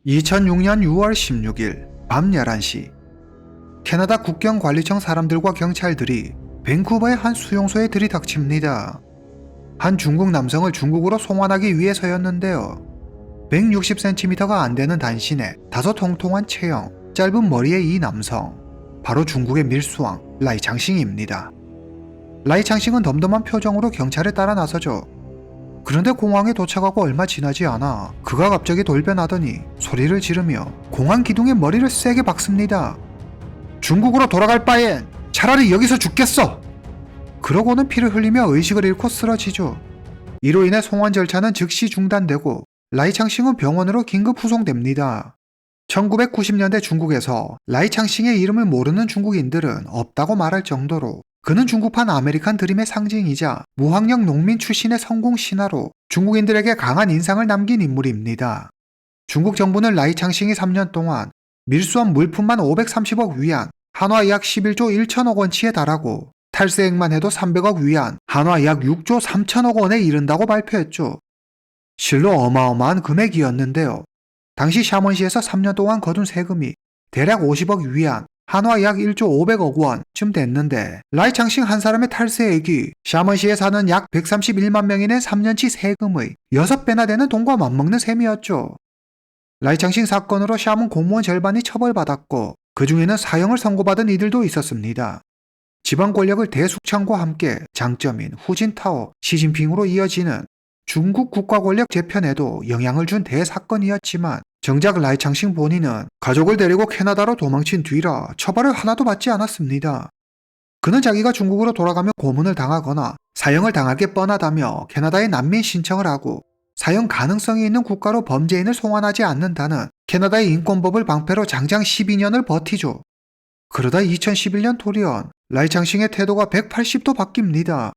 2006년 6월 16일 밤 11시 캐나다 국경관리청 사람들과 경찰들이 밴쿠버의 한 수용소에 들이닥칩니다. 한 중국 남성을 중국으로 송환하기 위해서였는데요. 160cm가 안 되는 단신에 다소 통통한 체형, 짧은 머리의 이 남성, 바로 중국의 밀수왕 라이창싱입니다. 라이창싱은 덤덤한 표정으로 경찰에 따라 나서죠. 그런데 공항에 도착하고 얼마 지나지 않아 그가 갑자기 돌변하더니 소리를 지르며 공항 기둥에 머리를 세게 박습니다. 중국으로 돌아갈 바엔 차라리 여기서 죽겠어! 그러고는 피를 흘리며 의식을 잃고 쓰러지죠. 이로 인해 송환 절차는 즉시 중단되고 라이창싱은 병원으로 긴급 후송됩니다. 1990년대 중국에서 라이창싱의 이름을 모르는 중국인들은 없다고 말할 정도로 그는 중국판 아메리칸 드림의 상징이자 무학력 농민 출신의 성공 신화로 중국인들에게 강한 인상을 남긴 인물입니다. 중국 정부는 라이창싱이 3년 동안 밀수한 물품만 530억 위안, 한화 약 11조 1천억 원치에 달하고 탈세액만 해도 300억 위안, 한화 약 6조 3천억 원에 이른다고 발표했죠. 실로 어마어마한 금액이었는데요. 당시 샤먼시에서 3년 동안 거둔 세금이 대략 50억 위안, 한화 약 1조 500억 원쯤 됐는데 라이창싱 한 사람의 탈세액이 샤먼시에 사는 약 131만 명이 낸 3년치 세금의 6배나 되는 돈과 맞먹는 셈이었죠. 라이창싱 사건으로 샤먼 공무원 절반이 처벌받았고 그 중에는 사형을 선고받은 이들도 있었습니다. 지방 권력을 대숙창과 함께 장점인 후진타오, 시진핑으로 이어지는 중국 국가 권력 재편에도 영향을 준 대사건이었지만 정작 라이창싱 본인은 가족을 데리고 캐나다로 도망친 뒤라 처벌을 하나도 받지 않았습니다. 그는 자기가 중국으로 돌아가면 고문을 당하거나 사형을 당할 게 뻔하다며 캐나다에 난민 신청을 하고 사형 가능성이 있는 국가로 범죄인을 송환하지 않는다는 캐나다의 인권법을 방패로 장장 12년을 버티죠. 그러다 2011년 돌연 라이창싱의 태도가 180도 바뀝니다.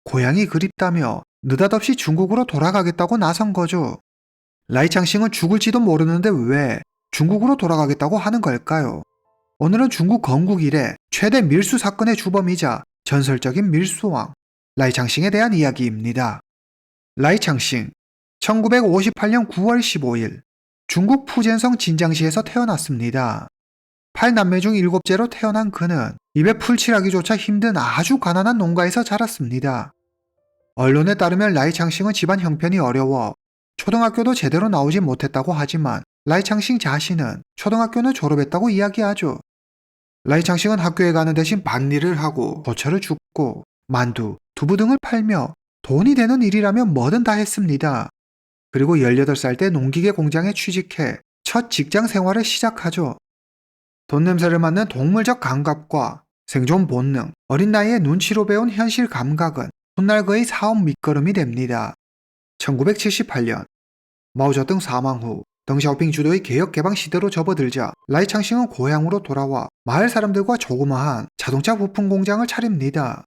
고향이 그립다며 느닷없이 중국으로 돌아가겠다고 나선 거죠. 라이창싱은 죽을지도 모르는데 왜 중국으로 돌아가겠다고 하는 걸까요? 오늘은 중국 건국 이래 최대 밀수 사건의 주범이자 전설적인 밀수왕 라이창싱에 대한 이야기입니다. 라이창싱 1958년 9월 15일 중국 푸젠성 진장시에서 태어났습니다. 8남매 중 7째로 태어난 그는 입에 풀칠하기조차 힘든 아주 가난한 농가에서 자랐습니다. 언론에 따르면 라이창싱은 집안 형편이 어려워 초등학교도 제대로 나오지 못했다고 하지만 라이창싱 자신은 초등학교는 졸업했다고 이야기하죠. 라이창싱은 학교에 가는 대신 밭일을 하고 고철을 줍고 만두, 두부 등을 팔며 돈이 되는 일이라면 뭐든 다 했습니다. 그리고 18살 때 농기계 공장에 취직해 첫 직장 생활을 시작하죠. 돈 냄새를 맡는 동물적 감각과 생존 본능, 어린 나이에 눈치로 배운 현실 감각은 훗날 그의 사업 밑거름이 됩니다. 1978년 마오쩌둥 사망 후 덩샤오핑 주도의 개혁개방 시대로 접어들자 라이창싱은 고향으로 돌아와 마을 사람들과 조그마한 자동차 부품 공장을 차립니다.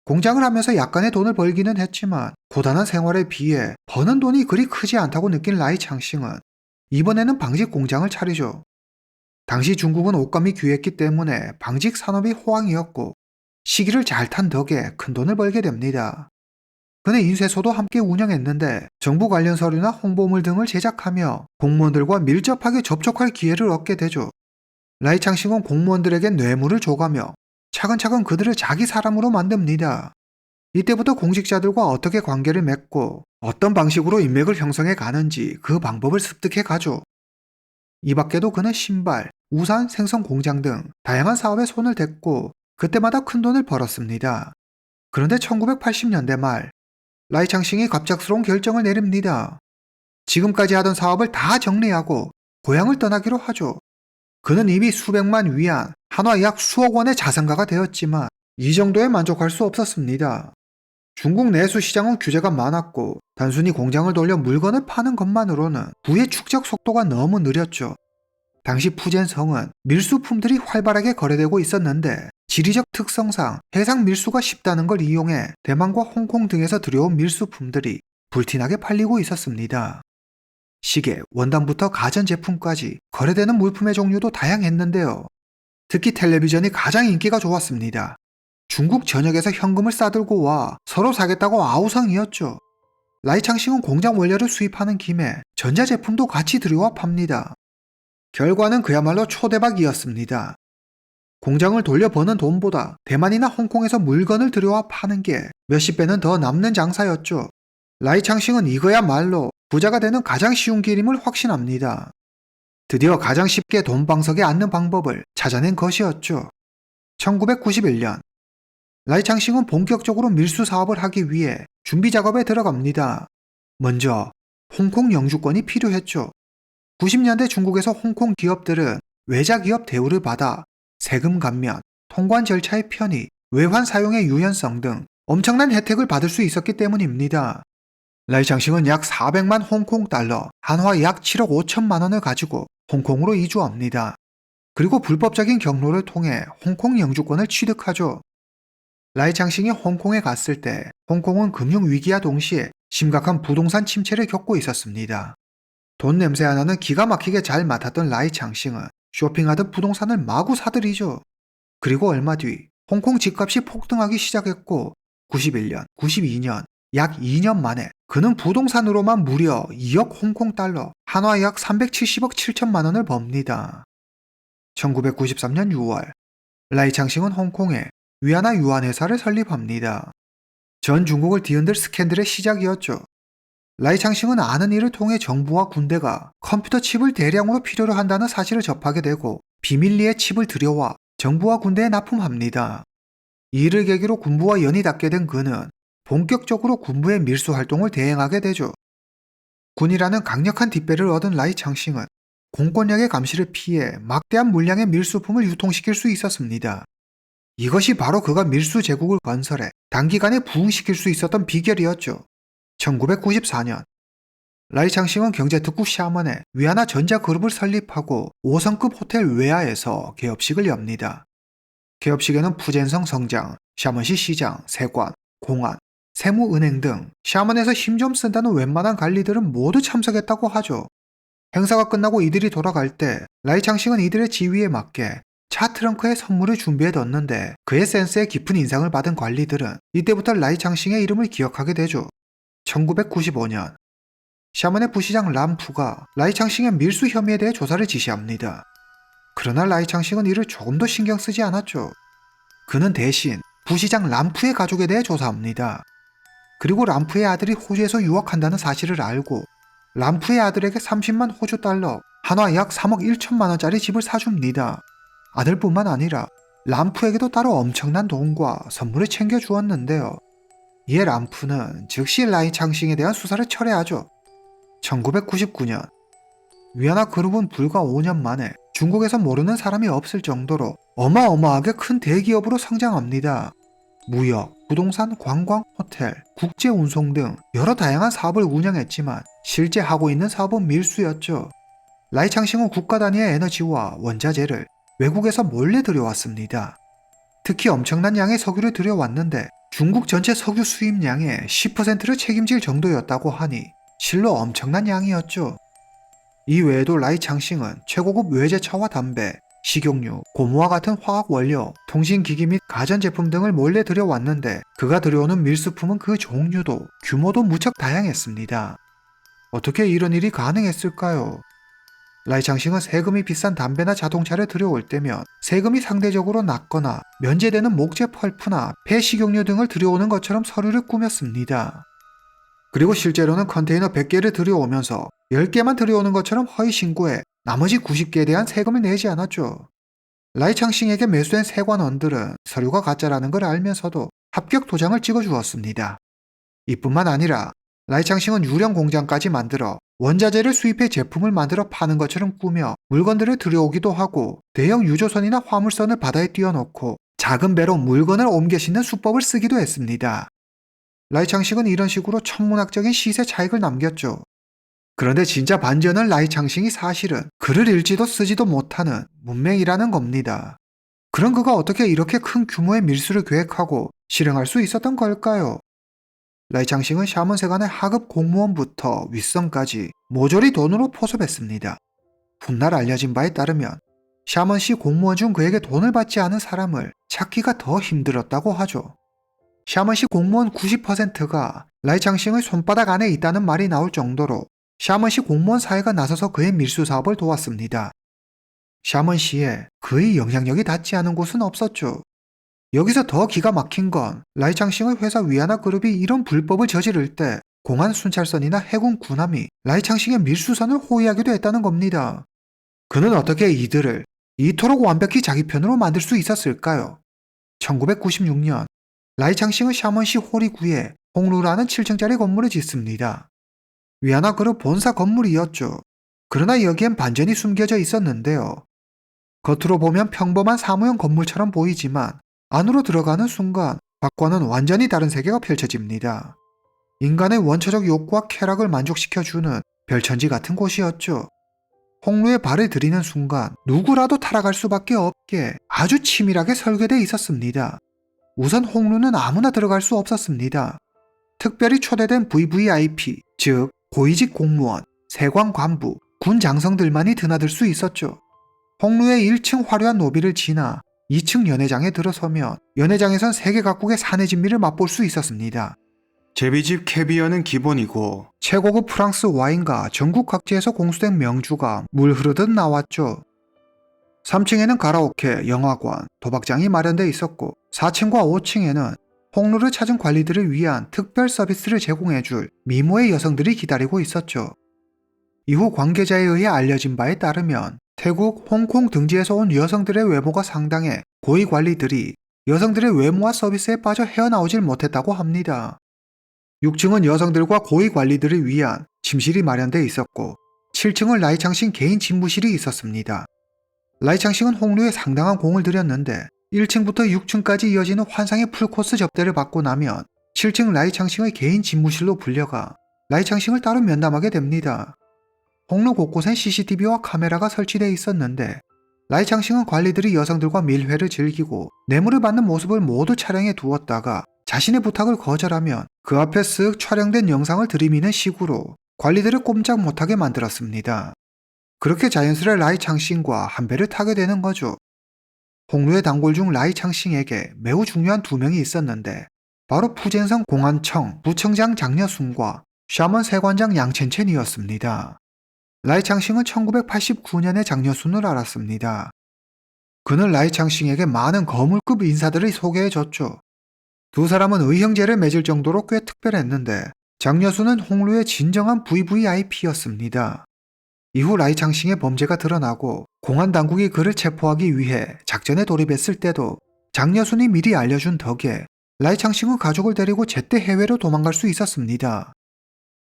공장을 하면서 약간의 돈을 벌기는 했지만 고단한 생활에 비해 버는 돈이 그리 크지 않다고 느낀 라이창싱은 이번에는 방직 공장을 차리죠. 당시 중국은 옷감이 귀했기 때문에 방직 산업이 호황이었고 시기를 잘 탄 덕에 큰 돈을 벌게 됩니다. 그는 인쇄소도 함께 운영했는데 정부 관련 서류나 홍보물 등을 제작하며 공무원들과 밀접하게 접촉할 기회를 얻게 되죠. 라이창싱은 공무원들에게 뇌물을 줘가며 차근차근 그들을 자기 사람으로 만듭니다. 이때부터 공직자들과 어떻게 관계를 맺고 어떤 방식으로 인맥을 형성해 가는지 그 방법을 습득해 가죠. 이 밖에도 그는 신발, 우산, 생선 공장 등 다양한 사업에 손을 댔고 그때마다 큰 돈을 벌었습니다. 그런데 1980년대 말 라이창싱이 갑작스러운 결정을 내립니다. 지금까지 하던 사업을 다 정리하고 고향을 떠나기로 하죠. 그는 이미 수백만 위안, 한화 약 수억 원의 자산가가 되었지만 이 정도에 만족할 수 없었습니다. 중국 내수 시장은 규제가 많았고 단순히 공장을 돌려 물건을 파는 것만으로는 부의 축적 속도가 너무 느렸죠. 당시 푸젠성은 밀수품들이 활발하게 거래되고 있었는데 지리적 특성상 해상 밀수가 쉽다는 걸 이용해 대만과 홍콩 등에서 들여온 밀수품들이 불티나게 팔리고 있었습니다. 시계, 원단부터 가전제품까지 거래되는 물품의 종류도 다양했는데요. 특히 텔레비전이 가장 인기가 좋았습니다. 중국 전역에서 현금을 싸들고 와 서로 사겠다고 아우성이었죠. 라이창싱은 공장 원료를 수입하는 김에 전자제품도 같이 들여와 팝니다. 결과는 그야말로 초대박이었습니다. 공장을 돌려버는 돈보다 대만이나 홍콩에서 물건을 들여와 파는 게 몇십 배는 더 남는 장사였죠. 라이창싱은 이거야말로 부자가 되는 가장 쉬운 길임을 확신합니다. 드디어 가장 쉽게 돈방석에 앉는 방법을 찾아낸 것이었죠. 1991년 라이창싱은 본격적으로 밀수 사업을 하기 위해 준비 작업에 들어갑니다. 먼저 홍콩 영주권이 필요했죠. 90년대 중국에서 홍콩 기업들은 외자 기업 대우를 받아 세금 감면, 통관 절차의 편의, 외환 사용의 유연성 등 엄청난 혜택을 받을 수 있었기 때문입니다. 라이창싱은 약 400만 홍콩 달러, 한화 약 7억 5천만 원을 가지고 홍콩으로 이주합니다. 그리고 불법적인 경로를 통해 홍콩 영주권을 취득하죠. 라이창싱이 홍콩에 갔을 때 홍콩은 금융위기와 동시에 심각한 부동산 침체를 겪고 있었습니다. 돈 냄새 하나는 기가 막히게 잘 맡았던 라이창싱은 쇼핑하듯 부동산을 마구 사들이죠. 그리고 얼마 뒤 홍콩 집값이 폭등하기 시작했고 91년, 92년, 약 2년 만에 그는 부동산으로만 무려 2억 홍콩 달러, 한화 약 370억 7천만 원을 법니다. 1993년 6월 라이창싱은 홍콩에 위안화 유한회사를 설립합니다. 전 중국을 뒤흔들 스캔들의 시작이었죠. 라이창싱은 아는 이를 통해 정부와 군대가 컴퓨터 칩을 대량으로 필요로 한다는 사실을 접하게 되고 비밀리에 칩을 들여와 정부와 군대에 납품합니다. 이를 계기로 군부와 연이 닿게 된 그는 본격적으로 군부의 밀수 활동을 대행하게 되죠. 군이라는 강력한 뒷배를 얻은 라이창싱은 공권력의 감시를 피해 막대한 물량의 밀수품을 유통시킬 수 있었습니다. 이것이 바로 그가 밀수 제국을 건설해 단기간에 부흥시킬 수 있었던 비결이었죠. 1994년 라이창싱은 경제특구 샤먼에 위안화 전자그룹을 설립하고 5성급 호텔 외야에서 개업식을 엽니다. 개업식에는 푸젠성 성장, 샤먼시 시장, 세관, 공안, 세무은행 등 샤먼에서 힘 좀 쓴다는 웬만한 관리들은 모두 참석했다고 하죠. 행사가 끝나고 이들이 돌아갈 때 라이창싱은 이들의 지위에 맞게 차 트렁크에 선물을 준비해 뒀는데 그의 센스에 깊은 인상을 받은 관리들은 이때부터 라이창싱의 이름을 기억하게 되죠. 1995년 샤먼의 부시장 람푸가 라이창싱의 밀수 혐의에 대해 조사를 지시합니다. 그러나 라이창싱은 이를 조금도 신경 쓰지 않았죠. 그는 대신 부시장 람푸의 가족에 대해 조사합니다. 그리고 람푸의 아들이 호주에서 유학한다는 사실을 알고 람푸의 아들에게 30만 호주 달러, 한화 약 3억 1천만 원짜리 집을 사줍니다. 아들뿐만 아니라 람푸에게도 따로 엄청난 돈과 선물을 챙겨주었는데요. 이에 람푸는 즉시 라이창싱에 대한 수사를 철회하죠. 1999년 위안화 그룹은 불과 5년 만에 중국에서 모르는 사람이 없을 정도로 어마어마하게 큰 대기업으로 성장합니다. 무역, 부동산, 관광, 호텔, 국제운송 등 여러 다양한 사업을 운영했지만 실제 하고 있는 사업은 밀수였죠. 라이창싱은 국가 단위의 에너지와 원자재를 외국에서 몰래 들여왔습니다. 특히 엄청난 양의 석유를 들여왔는데 중국 전체 석유 수입량의 10%를 책임질 정도였다고 하니 실로 엄청난 양이었죠. 이 외에도 라이창싱은 최고급 외제차와 담배, 식용유, 고무와 같은 화학 원료, 통신기기 및 가전제품 등을 몰래 들여왔는데 그가 들여오는 밀수품은 그 종류도 규모도 무척 다양했습니다. 어떻게 이런 일이 가능했을까요? 라이창싱은 세금이 비싼 담배나 자동차를 들여올 때면 세금이 상대적으로 낮거나 면제되는 목재 펄프나 폐식용유 등을 들여오는 것처럼 서류를 꾸몄습니다. 그리고 실제로는 컨테이너 100개를 들여오면서 10개만 들여오는 것처럼 허위 신고해 나머지 90개에 대한 세금을 내지 않았죠. 라이창싱에게 매수된 세관원들은 서류가 가짜라는 걸 알면서도 합격 도장을 찍어주었습니다. 이뿐만 아니라 라이창싱은 유령 공장까지 만들어 원자재를 수입해 제품을 만들어 파는 것처럼 꾸며 물건들을 들여오기도 하고 대형 유조선이나 화물선을 바다에 띄워놓고 작은 배로 물건을 옮겨 싣는 수법을 쓰기도 했습니다. 라이창싱은 이런 식으로 천문학적인 시세 차익을 남겼죠. 그런데 진짜 반전은 라이창싱이 사실은 글을 읽지도 쓰지도 못하는 문맹이라는 겁니다. 그럼 그가 어떻게 이렇게 큰 규모의 밀수를 계획하고 실행할 수 있었던 걸까요? 라이창싱은 샤먼 세관의 하급 공무원부터 윗선까지 모조리 돈으로 포섭했습니다. 훗날 알려진 바에 따르면 샤먼시 공무원 중 그에게 돈을 받지 않은 사람을 찾기가 더 힘들었다고 하죠. 샤먼시 공무원 90%가 라이창싱의 손바닥 안에 있다는 말이 나올 정도로 샤먼시 공무원 사회가 나서서 그의 밀수 사업을 도왔습니다. 샤먼시에 그의 영향력이 닿지 않은 곳은 없었죠. 여기서 더 기가 막힌 건 라이창싱의 회사 위아나 그룹이 이런 불법을 저지를 때 공안 순찰선이나 해군 군함이 라이창싱의 밀수선을 호위하기도 했다는 겁니다. 그는 어떻게 이들을 이토록 완벽히 자기 편으로 만들 수 있었을까요? 1996년 라이창싱은 샤먼시 호리구에 홍루라는 7층짜리 건물을 짓습니다. 위아나 그룹 본사 건물이었죠. 그러나 여기엔 반전이 숨겨져 있었는데요. 겉으로 보면 평범한 사무용 건물처럼 보이지만 안으로 들어가는 순간 밖과는 완전히 다른 세계가 펼쳐집니다. 인간의 원초적 욕구와 쾌락을 만족시켜주는 별천지 같은 곳이었죠. 홍루에 발을 들이는 순간 누구라도 타락할 수밖에 없게 아주 치밀하게 설계되어 있었습니다. 우선 홍루는 아무나 들어갈 수 없었습니다. 특별히 초대된 VVIP, 즉 고위직 공무원, 세관 관부, 군 장성들만이 드나들 수 있었죠. 홍루의 1층 화려한 로비를 지나 2층 연회장에 들어서면 연회장에선 세계 각국의 산의 진미를 맛볼 수 있었습니다. 제비집 캐비어는 기본이고 최고급 프랑스 와인과 전국 각지에서 공수된 명주가 물 흐르듯 나왔죠. 3층에는 가라오케, 영화관, 도박장이 마련되어 있었고 4층과 5층에는 홍루를 찾은 관리들을 위한 특별 서비스를 제공해줄 미모의 여성들이 기다리고 있었죠. 이후 관계자에 의해 알려진 바에 따르면 태국, 홍콩 등지에서 온 여성들의 외모가 상당해 고위 관리들이 여성들의 외모와 서비스에 빠져 헤어나오질 못했다고 합니다. 6층은 여성들과 고위 관리들을 위한 침실이 마련되어 있었고 7층은 라이창싱 개인 집무실이 있었습니다. 라이창싱은 홍루에 상당한 공을 들였는데 1층부터 6층까지 이어지는 환상의 풀코스 접대를 받고 나면 7층 라이창싱의 개인 집무실로 불려가 라이창싱을 따로 면담하게 됩니다. 홍루 곳곳엔 CCTV와 카메라가 설치되어 있었는데 라이창싱은 관리들이 여성들과 밀회를 즐기고 뇌물을 받는 모습을 모두 촬영해 두었다가 자신의 부탁을 거절하면 그 앞에 쓱 촬영된 영상을 들이미는 식으로 관리들을 꼼짝 못하게 만들었습니다. 그렇게 자연스레 라이창싱과 한 배를 타게 되는 거죠. 홍루의 단골 중 라이창싱에게 매우 중요한 두 명이 있었는데 바로 푸젠성 공안청 부청장 장여순과 샤먼 세관장 양첸첸이었습니다. 라이창싱은 1989년에 장여순을 알았습니다. 그는 라이창싱에게 많은 거물급 인사들을 소개해줬죠. 두 사람은 의형제를 맺을 정도로 꽤 특별했는데 장여순은 홍루의 진정한 VVIP였습니다. 이후 라이창싱의 범죄가 드러나고 공안당국이 그를 체포하기 위해 작전에 돌입했을 때도 장여순이 미리 알려준 덕에 라이창싱은 가족을 데리고 제때 해외로 도망갈 수 있었습니다.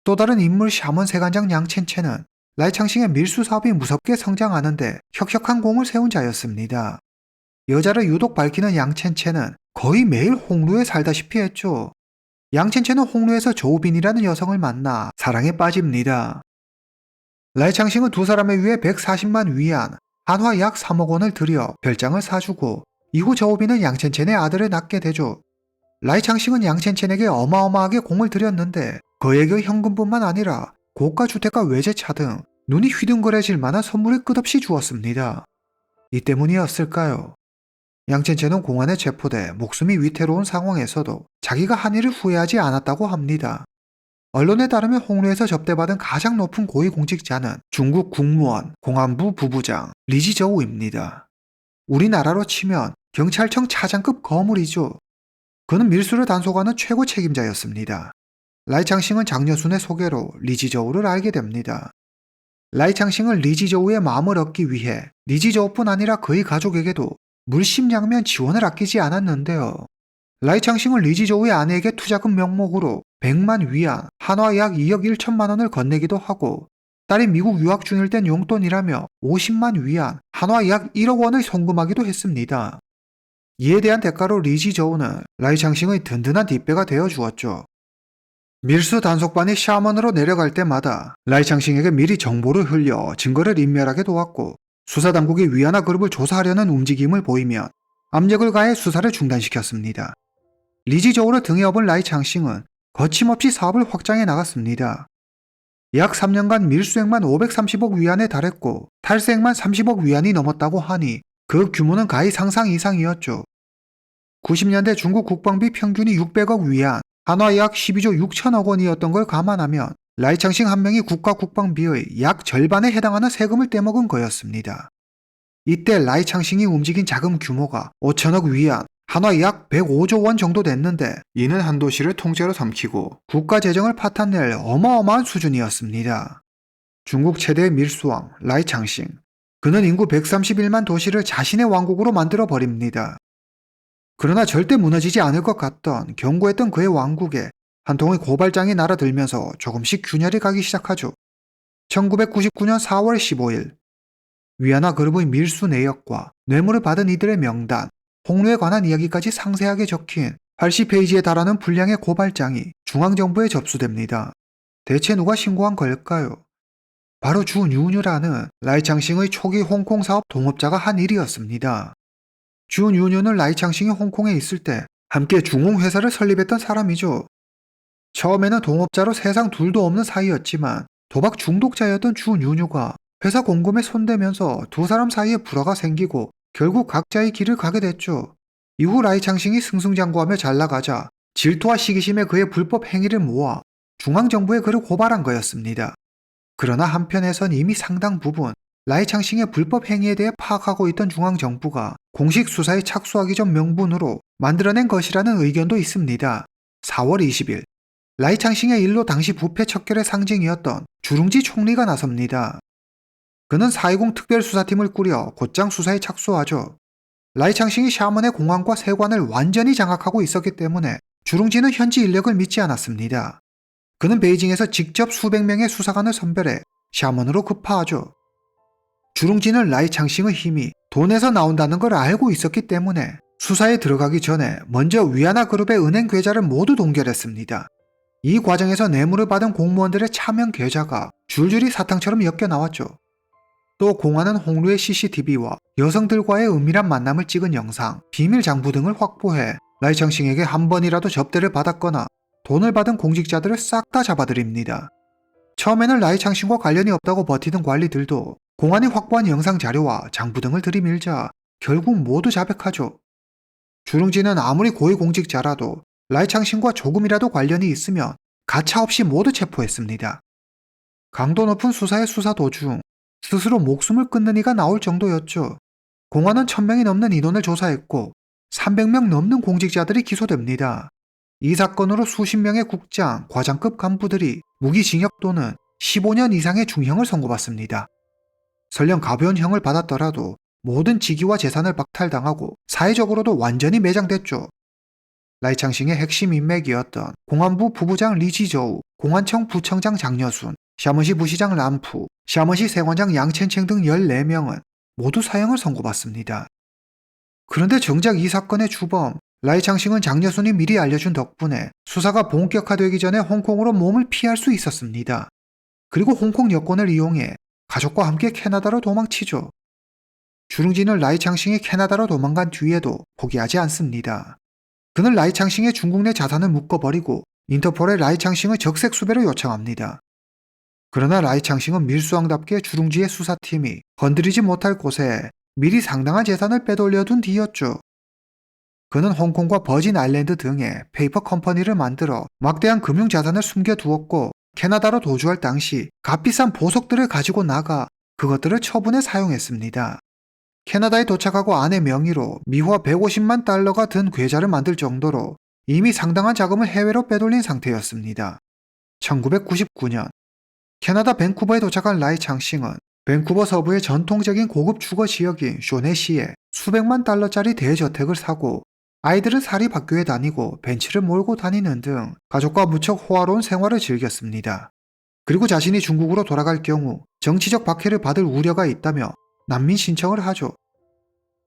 또 다른 인물 샤먼 세관장 양첸첸은 라이창싱의 밀수 사업이 무섭게 성장하는데 혁혁한 공을 세운 자였습니다. 여자를 유독 밝히는 양첸첸은 거의 매일 홍루에 살다시피 했죠. 양첸첸은 홍루에서 조우빈이라는 여성을 만나 사랑에 빠집니다. 라이창싱은 두 사람을 위해 140만 위안, 한화 약 3억 원을 들여 별장을 사주고 이후 조우빈은 양첸첸의 아들을 낳게 되죠. 라이창싱은 양첸첸에게 어마어마하게 공을 들였는데 그에게 현금뿐만 아니라 고가 주택과 외제차 등 눈이 휘둥그레질 만한 선물을 끝없이 주었습니다. 이 때문이었을까요? 양첸첸은 공안에 체포돼 목숨이 위태로운 상황에서도 자기가 한 일을 후회하지 않았다고 합니다. 언론에 따르면 홍루에서 접대받은 가장 높은 고위공직자는 중국 국무원, 공안부 부부장 리지저우입니다. 우리나라로 치면 경찰청 차장급 거물이죠. 그는 밀수를 단속하는 최고 책임자였습니다. 라이창싱은 장여순의 소개로 리지저우를 알게 됩니다. 라이창싱은 리지저우의 마음을 얻기 위해 리지저우뿐 아니라 그의 가족에게도 물심양면 지원을 아끼지 않았는데요. 라이창싱은 리지저우의 아내에게 투자금 명목으로 100만 위안, 한화 약 2억 1천만 원을 건네기도 하고 딸이 미국 유학 중일 땐 용돈이라며 50만 위안, 한화 약 1억 원을 송금하기도 했습니다. 이에 대한 대가로 리지저우는 라이창싱의 든든한 뒷배가 되어 주었죠. 밀수 단속반이 샤먼으로 내려갈 때마다 라이창싱에게 미리 정보를 흘려 증거를 인멸하게 도왔고 수사당국이 위아나 그룹을 조사하려는 움직임을 보이면 압력을 가해 수사를 중단시켰습니다. 리지저우를 등에 업은 라이창싱은 거침없이 사업을 확장해 나갔습니다. 약 3년간 밀수액만 530억 위안에 달했고 탈세액만 30억 위안이 넘었다고 하니 그 규모는 가히 상상 이상이었죠. 90년대 중국 국방비 평균이 600억 위안, 한화 약 12조 6천억 원이었던 걸 감안하면 라이창싱 한 명이 국가 국방비의 약 절반에 해당하는 세금을 떼먹은 거였습니다. 이때 라이창싱이 움직인 자금 규모가 5천억 위안, 한화 약 105조 원 정도 됐는데 이는 한 도시를 통째로 삼키고 국가 재정을 파탄낼 어마어마한 수준이었습니다. 중국 최대의 밀수왕 라이창싱. 그는 인구 131만 도시를 자신의 왕국으로 만들어 버립니다. 그러나 절대 무너지지 않을 것 같던 견고했던 그의 왕국에 한 통의 고발장이 날아들면서 조금씩 균열이 가기 시작하죠. 1999년 4월 15일 위안화 그룹의 밀수 내역과 뇌물을 받은 이들의 명단, 폭로에 관한 이야기까지 상세하게 적힌 80페이지에 달하는 분량의 고발장이 중앙정부에 접수됩니다. 대체 누가 신고한 걸까요? 바로 주뉴뉴라는 라이창싱의 초기 홍콩 사업 동업자가 한 일이었습니다. 주뉴뉴는 라이창싱이 홍콩에 있을 때 함께 중홍회사를 설립했던 사람이죠. 처음에는 동업자로 세상 둘도 없는 사이였지만 도박 중독자였던 주뉴뉴가 회사 공금에 손대면서 두 사람 사이에 불화가 생기고 결국 각자의 길을 가게 됐죠. 이후 라이창싱이 승승장구하며 잘 나가자 질투와 시기심에 그의 불법 행위를 모아 중앙정부에 그를 고발한 거였습니다. 그러나 한편에선 이미 상당 부분 라이창싱의 불법 행위에 대해 파악하고 있던 중앙정부가 공식 수사에 착수하기 전 명분으로 만들어낸 것이라는 의견도 있습니다. 4월 20일 라이창싱의 일로 당시 부패 척결의 상징이었던 주룽지 총리가 나섭니다. 그는 4.20 특별수사팀을 꾸려 곧장 수사에 착수하죠. 라이창싱이 샤먼의 공항과 세관을 완전히 장악하고 있었기 때문에 주룽지는 현지 인력을 믿지 않았습니다. 그는 베이징에서 직접 수백 명의 수사관을 선별해 샤먼으로 급파하죠. 주룽지는 라이창싱의 힘이 돈에서 나온다는 걸 알고 있었기 때문에 수사에 들어가기 전에 먼저 위안화 그룹의 은행 계좌를 모두 동결했습니다. 이 과정에서 뇌물을 받은 공무원들의 차명 계좌가 줄줄이 사탕처럼 엮여 나왔죠. 또 공안은 홍루의 CCTV와 여성들과의 은밀한 만남을 찍은 영상, 비밀 장부 등을 확보해 라이창싱에게 한 번이라도 접대를 받았거나 돈을 받은 공직자들을 싹 다 잡아들입니다. 처음에는 라이창싱과 관련이 없다고 버티던 관리들도 공안이 확보한 영상 자료와 장부 등을 들이밀자 결국 모두 자백하죠. 주룽지는 아무리 고위공직자라도 라이창싱과 조금이라도 관련이 있으면 가차없이 모두 체포했습니다. 강도 높은 수사의 수사 도중 스스로 목숨을 끊는 이가 나올 정도였죠. 공안은 1000명이 넘는 인원을 조사했고 300명 넘는 공직자들이 기소됩니다. 이 사건으로 수십 명의 국장, 과장급 간부들이 무기징역 또는 15년 이상의 중형을 선고받습니다. 설령 가벼운 형을 받았더라도 모든 직위와 재산을 박탈당하고 사회적으로도 완전히 매장됐죠. 라이창싱의 핵심 인맥이었던 공안부 부부장 리지저우, 공안청 부청장 장여순, 샤먼시 부시장 람푸, 샤먼시 세관장 양첸챙 등 14명은 모두 사형을 선고받습니다. 그런데 정작 이 사건의 주범 라이창싱은 장여순이 미리 알려준 덕분에 수사가 본격화되기 전에 홍콩으로 몸을 피할 수 있었습니다. 그리고 홍콩 여권을 이용해 가족과 함께 캐나다로 도망치죠. 주룽지는 라이창싱이 캐나다로 도망간 뒤에도 포기하지 않습니다. 그는 라이창싱의 중국 내 자산을 묶어버리고 인터폴에 라이창싱의 적색 수배를 요청합니다. 그러나 라이창싱은 밀수왕답게 주룽지의 수사팀이 건드리지 못할 곳에 미리 상당한 재산을 빼돌려둔 뒤였죠. 그는 홍콩과 버진 아일랜드 등의 페이퍼 컴퍼니를 만들어 막대한 금융자산을 숨겨두었고 캐나다로 도주할 당시 값비싼 보석들을 가지고 나가 그것들을 처분해 사용했습니다. 캐나다에 도착하고 아내 명의로 미화 150만 달러가 든 계좌를 만들 정도로 이미 상당한 자금을 해외로 빼돌린 상태였습니다. 1999년 캐나다 밴쿠버에 도착한 라이창싱은 밴쿠버 서부의 전통적인 고급 주거 지역인 쇼네시에 수백만 달러짜리 대저택을 사고 아이들은 사립학교에 다니고 벤츠를 몰고 다니는 등 가족과 무척 호화로운 생활을 즐겼습니다. 그리고 자신이 중국으로 돌아갈 경우 정치적 박해를 받을 우려가 있다며 난민 신청을 하죠.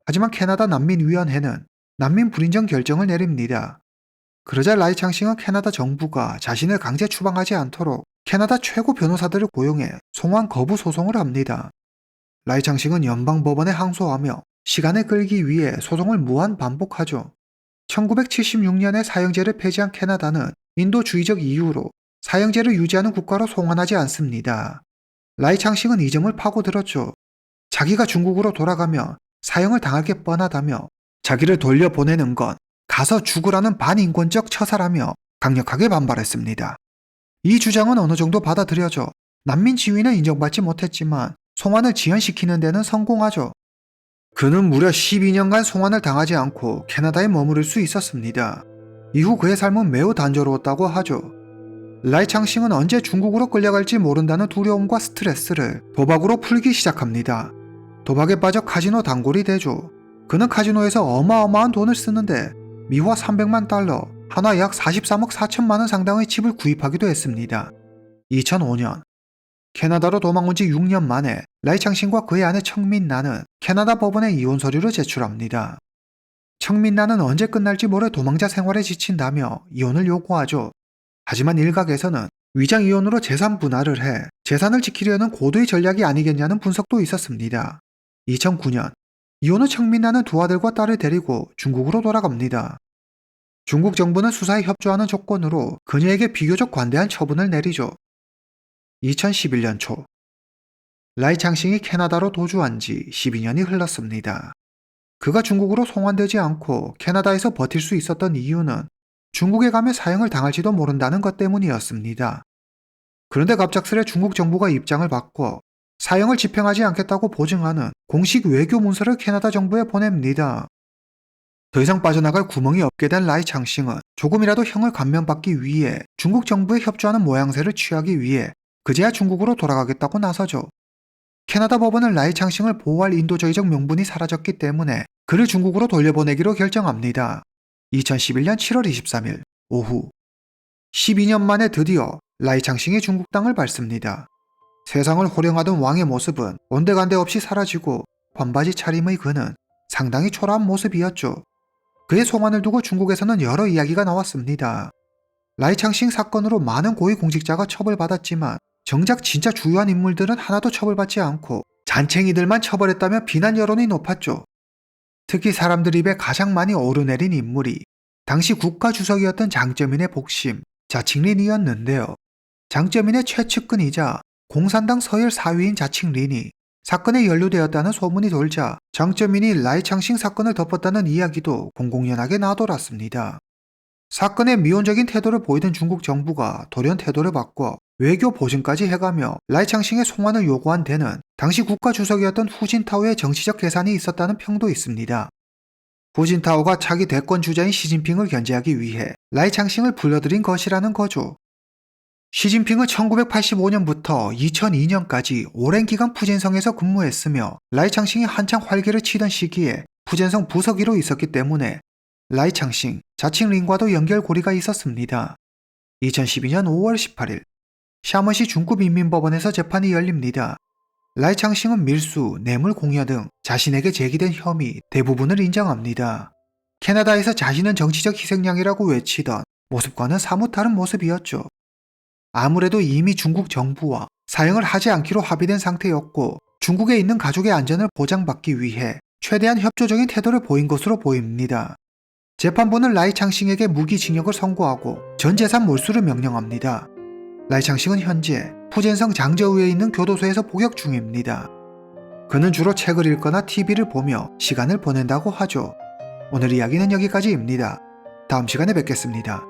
하지만 캐나다 난민위원회는 난민 불인정 결정을 내립니다. 그러자 라이창싱은 캐나다 정부가 자신을 강제 추방하지 않도록 캐나다 최고 변호사들을 고용해 송환 거부 소송을 합니다. 라이창싱은 연방법원에 항소하며 시간을 끌기 위해 소송을 무한 반복하죠. 1976년에 사형제를 폐지한 캐나다는 인도주의적 이유로 사형제를 유지하는 국가로 송환하지 않습니다. 라이창싱은 이 점을 파고들었죠. 자기가 중국으로 돌아가면 사형을 당할 게 뻔하다며 자기를 돌려보내는 건 가서 죽으라는 반인권적 처사라며 강력하게 반발했습니다. 이 주장은 어느 정도 받아들여져 난민 지위는 인정받지 못했지만 송환을 지연시키는 데는 성공하죠. 그는 무려 12년간 송환을 당하지 않고 캐나다에 머무를 수 있었습니다. 이후 그의 삶은 매우 단조로웠다고 하죠. 라이창싱은 언제 중국으로 끌려갈지 모른다는 두려움과 스트레스를 도박으로 풀기 시작합니다. 도박에 빠져 카지노 단골이 되죠. 그는 카지노에서 어마어마한 돈을 쓰는데 미화 300만 달러, 한화 약 43억 4천만 원 상당의 집을 구입하기도 했습니다. 2005년 캐나다로 도망온 지 6년 만에 라이창싱과 그의 아내 청민나는 캐나다 법원에 이혼 서류를 제출합니다. 청민나는 언제 끝날지 모르 도망자 생활에 지친다며 이혼을 요구하죠. 하지만 일각에서는 위장 이혼으로 재산 분할을 해 재산을 지키려는 고도의 전략이 아니겠냐는 분석도 있었습니다. 2009년 이혼 후 청민나는 두 아들과 딸을 데리고 중국으로 돌아갑니다. 중국 정부는 수사에 협조하는 조건으로 그녀에게 비교적 관대한 처분을 내리죠. 2011년 초 라이창싱이 캐나다로 도주한 지 12년이 흘렀습니다. 그가 중국으로 송환되지 않고 캐나다에서 버틸 수 있었던 이유는 중국에 가면 사형을 당할지도 모른다는 것 때문이었습니다. 그런데 갑작스레 중국 정부가 입장을 바꿔 사형을 집행하지 않겠다고 보증하는 공식 외교 문서를 캐나다 정부에 보냅니다. 더 이상 빠져나갈 구멍이 없게 된 라이창싱은 조금이라도 형을 감면받기 위해 중국 정부에 협조하는 모양새를 취하기 위해 그제야 중국으로 돌아가겠다고 나서죠. 캐나다 법원은 라이창싱을 보호할 인도주의적 명분이 사라졌기 때문에 그를 중국으로 돌려보내기로 결정합니다. 2011년 7월 23일 오후 12년 만에 드디어 라이창싱이 중국 땅을 밟습니다. 세상을 호령하던 왕의 모습은 온데간데 없이 사라지고 반바지 차림의 그는 상당히 초라한 모습이었죠. 그의 송환을 두고 중국에서는 여러 이야기가 나왔습니다. 라이창싱 사건으로 많은 고위공직자가 처벌받았지만 정작 진짜 주요한 인물들은 하나도 처벌받지 않고 잔챙이들만 처벌했다며 비난 여론이 높았죠. 특히 사람들 입에 가장 많이 오르내린 인물이 당시 국가주석이었던 장쩌민의 복심, 자칭린이었는데요. 장쩌민의 최측근이자 공산당 서열 4위인 자칭린이 사건에 연루되었다는 소문이 돌자 장쩌민이 라이창싱 사건을 덮었다는 이야기도 공공연하게 나돌았습니다. 사건에 미온적인 태도를 보이던 중국 정부가 돌연 태도를 바꿔 외교 보증까지 해가며 라이창싱의 송환을 요구한 데는 당시 국가주석이었던 후진타오의 정치적 계산이 있었다는 평도 있습니다. 후진타오가 차기 대권 주자인 시진핑을 견제하기 위해 라이창싱을 불러들인 것이라는 거죠. 시진핑은 1985년부터 2002년까지 오랜 기간 푸젠성에서 근무했으며 라이창싱이 한창 활기를 치던 시기에 푸젠성 부서기로 있었기 때문에 라이창싱, 자칭린과도 연결고리가 있었습니다. 2012년 5월 18일 샤머시 중구인민법원에서 재판이 열립니다. 라이창싱은 밀수, 뇌물 공여 등 자신에게 제기된 혐의 대부분을 인정합니다. 캐나다에서 자신은 정치적 희생양이라고 외치던 모습과는 사뭇 다른 모습이었죠. 아무래도 이미 중국 정부와 사형을 하지 않기로 합의된 상태였고 중국에 있는 가족의 안전을 보장받기 위해 최대한 협조적인 태도를 보인 것으로 보입니다. 재판부는 라이창싱에게 무기징역을 선고하고 전 재산 몰수를 명령합니다. 라이창싱은 현재 푸젠성 장저우에 있는 교도소에서 복역 중입니다. 그는 주로 책을 읽거나 TV를 보며 시간을 보낸다고 하죠. 오늘 이야기는 여기까지입니다. 다음 시간에 뵙겠습니다.